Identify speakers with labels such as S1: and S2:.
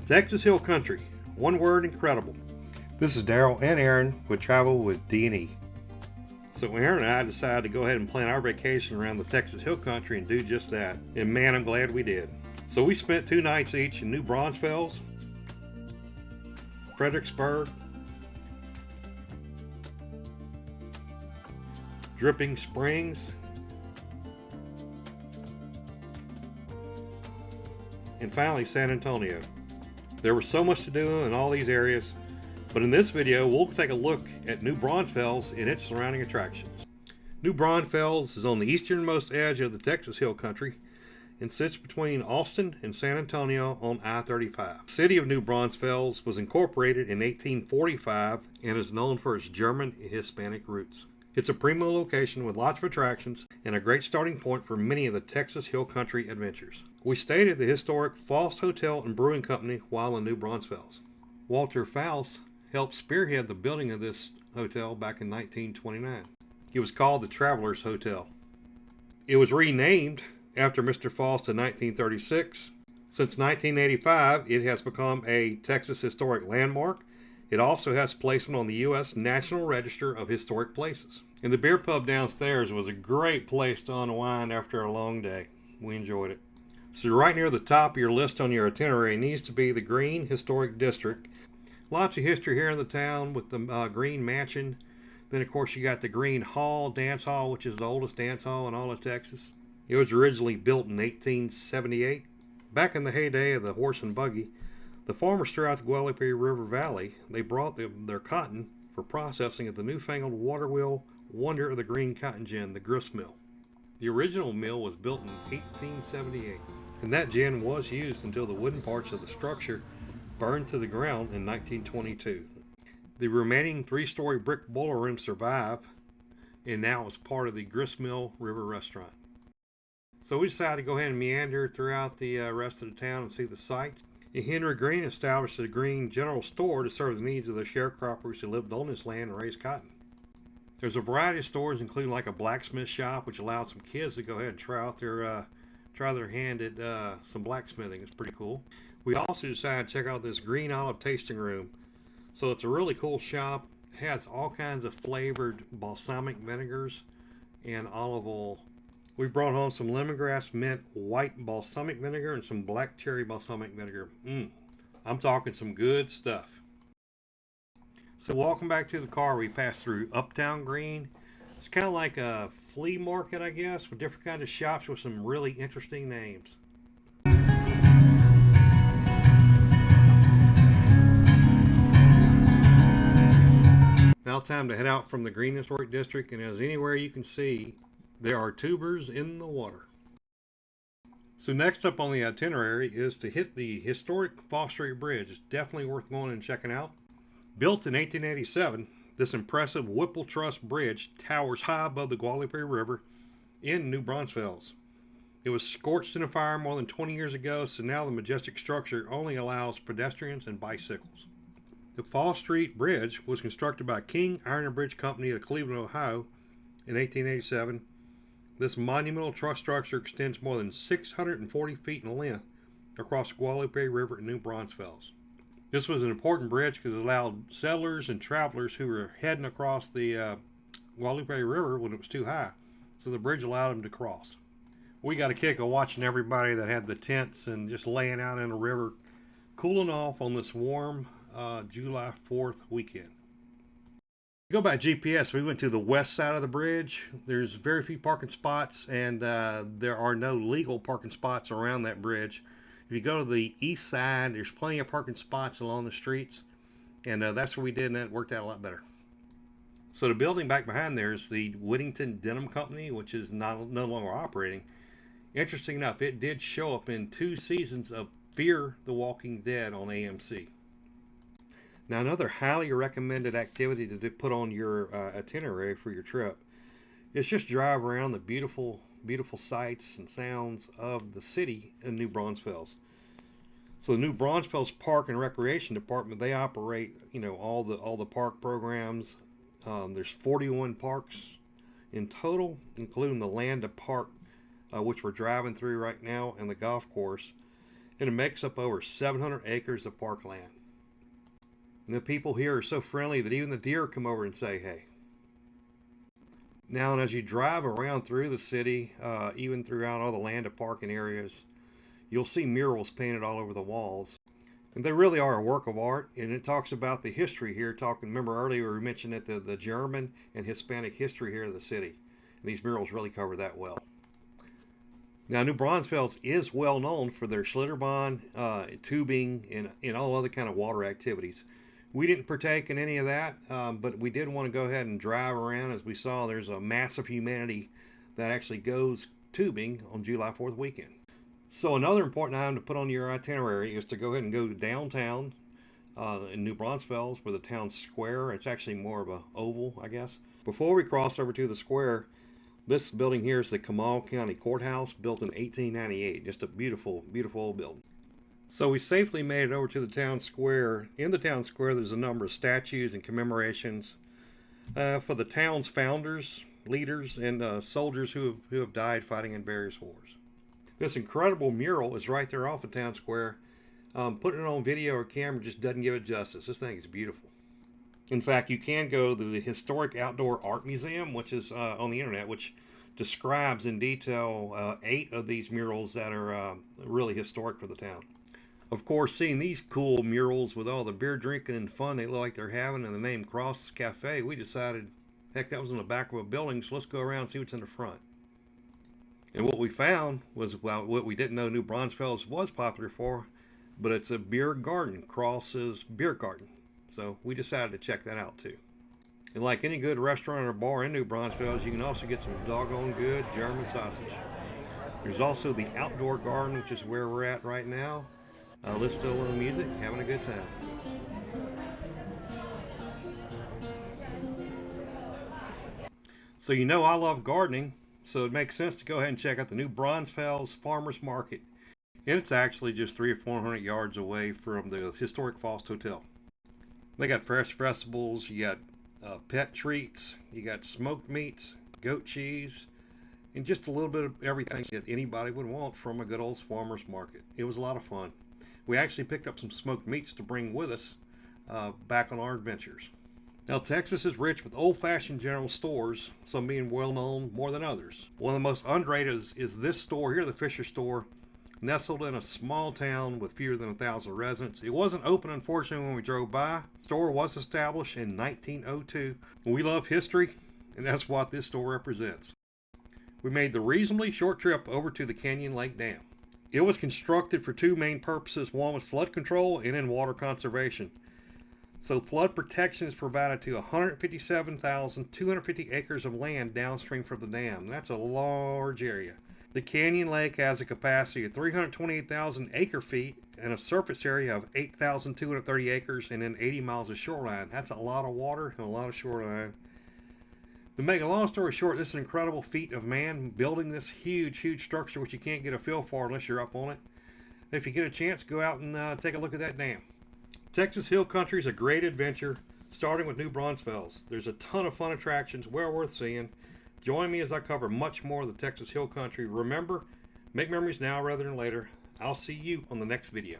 S1: Texas Hill Country. One word, incredible. This is Daryl and Erin would travel with D&E. So Erin and I decided to go ahead and plan our vacation around the Texas Hill Country and do just that. And man, I'm glad we did. So we spent 2 nights each in New Braunfels, Fredericksburg, Dripping Springs, and finally San Antonio. There was so much to do in all these areas, but in this video we'll take a look at New Braunfels and its surrounding attractions. New Braunfels is on the easternmost edge of the Texas Hill Country and sits between Austin and San Antonio on I-35. The city of New Braunfels was incorporated in 1845 and is known for its German and Hispanic roots. It's a primo location with lots of attractions and a great starting point for many of the Texas Hill Country adventures. We stayed at the historic Faust Hotel and Brewing Company while in New Braunfels. Walter Faust helped spearhead the building of this hotel back in 1929. It was called the Travelers Hotel. It was renamed after Mr. Faust in 1936. Since 1985, it has become a Texas Historic Landmark. It also has placement on the U.S. National Register of Historic Places. And the beer pub downstairs was a great place to unwind after a long day. We enjoyed it. So right near the top of your list on your itinerary needs to be the Green Historic District. Lots of history here in the town with the Green Mansion. Then of course you got the Green Hall, Dance Hall, which is the oldest dance hall in all of Texas. It was originally built in 1878. Back in the heyday of the horse and buggy, the farmers throughout the Guadalupe River Valley, they brought their cotton for processing at the newfangled water wheel wonder of the green cotton gin, the Gristmill. The original mill was built in 1878, and that gin was used until the wooden parts of the structure burned to the ground in 1922. The remaining 3-story brick boiler room survived, and now is part of the Gristmill River Restaurant. So we decided to go ahead and meander throughout the rest of the town and see the sights. Henry Green established a Green General Store to serve the needs of the sharecroppers who lived on this land and raised cotton. There's a variety of stores, including like a blacksmith shop, which allowed some kids to go ahead and try their hand at some blacksmithing. It's pretty cool. We also decided to check out this Green Olive Tasting Room. So it's a really cool shop. It has all kinds of flavored balsamic vinegars and olive oil. We brought home some lemongrass mint white balsamic vinegar and some black cherry balsamic vinegar. I'm talking some good stuff. So walking back to the car, we passed through Uptown Gruene. It's kind of like a flea market, I guess, with different kinds of shops with some really interesting names. Now time to head out from the Green Historic District, and as anywhere you can see, there are tubers in the water. So next up on the itinerary is to hit the historic Faust Street Bridge. It's definitely worth going and checking out. Built in 1887, this impressive Whipple Truss Bridge towers high above the Guadalupe River in New Braunfels. It was scorched in a fire more than 20 years ago, so now the majestic structure only allows pedestrians and bicycles. The Faust Street Bridge was constructed by King Iron and Bridge Company of Cleveland, Ohio in 1887. This monumental truss structure extends more than 640 feet in length across the Guadalupe River in New Braunfels. This was an important bridge because it allowed settlers and travelers who were heading across the Guadalupe River when it was too high. So the bridge allowed them to cross. We got a kick of watching everybody that had the tents and just laying out in the river, cooling off on this warm July 4th weekend. Go by GPS, we went to the west side of the bridge. There's very few parking spots, and there are no legal parking spots around that bridge. If you go to the east side, there's plenty of parking spots along the streets, and that's what we did, and that worked out a lot better. So the building back behind there is the Whittington Denim Company, which is no longer operating. Interesting enough, it did show up in 2 seasons of Fear the Walking Dead on AMC. Now, another highly recommended activity to put on your itinerary for your trip is just drive around the beautiful, beautiful sights and sounds of the city in New Braunfels. So the New Braunfels Park and Recreation Department, they operate, all the park programs. There's 41 parks in total, including the Landa Park, which we're driving through right now, and the golf course. and it makes up over 700 acres of parkland. And the people here are so friendly that even the deer come over and say hey. Now, and as you drive around through the city, even throughout all the Landa parking areas, you'll see murals painted all over the walls. And they really are a work of art, and it talks about the history here. Remember earlier we mentioned that the German and Hispanic history here of the city. And these murals really cover that well. Now, New Braunfels is well known for their Schlitterbahn, tubing, and all other kind of water activities. We didn't partake in any of that, but we did want to go ahead and drive around. As we saw, there's a mass of humanity that actually goes tubing on July 4th weekend. So another important item to put on your itinerary is to go ahead and go to downtown in New Braunfels, where the town square. It's actually more of a oval, I guess. Before we cross over to the square, this building here is the Kamal County Courthouse, built in 1898. Just a beautiful, beautiful old building. So we safely made it over to the town square. In the town square, there's a number of statues and commemorations for the town's founders, leaders, and soldiers who have died fighting in various wars. This incredible mural is right there off of town square. Putting it on video or camera just doesn't give it justice. This thing is beautiful. In fact, you can go to the Historic Outdoor Art Museum, which is on the internet, which describes in detail 8 of these murals that are really historic for the town. Of course, seeing these cool murals with all the beer drinking and fun they look like they're having, and the name Krause Cafe, we decided, heck, that was in the back of a building, so let's go around and see what's in the front. And what we found was, well, what we didn't know New Braunfels was popular for, but it's a beer garden, Krause's Beer Garden. So we decided to check that out too. And like any good restaurant or bar in New Braunfels, you can also get some doggone good German sausage. There's also the outdoor garden, which is where we're at right now. Listening to a little music, having a good time. So you know I love gardening, so it makes sense to go ahead and check out the New Braunfels Farmers Market. And it's actually just 300 or 400 yards away from the historic Faust Hotel. They got fresh vegetables, you got pet treats, you got smoked meats, goat cheese, and just a little bit of everything that anybody would want from a good old farmer's market. It was a lot of fun. We actually picked up some smoked meats to bring with us back on our adventures. Now, Texas is rich with old-fashioned general stores, some being well-known more than others. One of the most underrated is this store here, the Fischer store, nestled in a small town with fewer than 1,000 residents. It wasn't open, unfortunately, when we drove by. The store was established in 1902. We love history, and that's what this store represents. We made the reasonably short trip over to the Canyon Lake Dam. It was constructed for 2 main purposes. One was flood control and then water conservation. So flood protection is provided to 157,250 acres of land downstream from the dam. That's a large area. The Canyon Lake has a capacity of 328,000 acre feet and a surface area of 8,230 acres and then 80 miles of shoreline. That's a lot of water and a lot of shoreline. To make a long story short, this is an incredible feat of man building this huge, huge structure, which you can't get a feel for unless you're up on it. If you get a chance, go out and take a look at that dam. Texas Hill Country is a great adventure, starting with New Braunfels. There's a ton of fun attractions, well worth seeing. Join me as I cover much more of the Texas Hill Country. Remember, make memories now rather than later. I'll see you on the next video.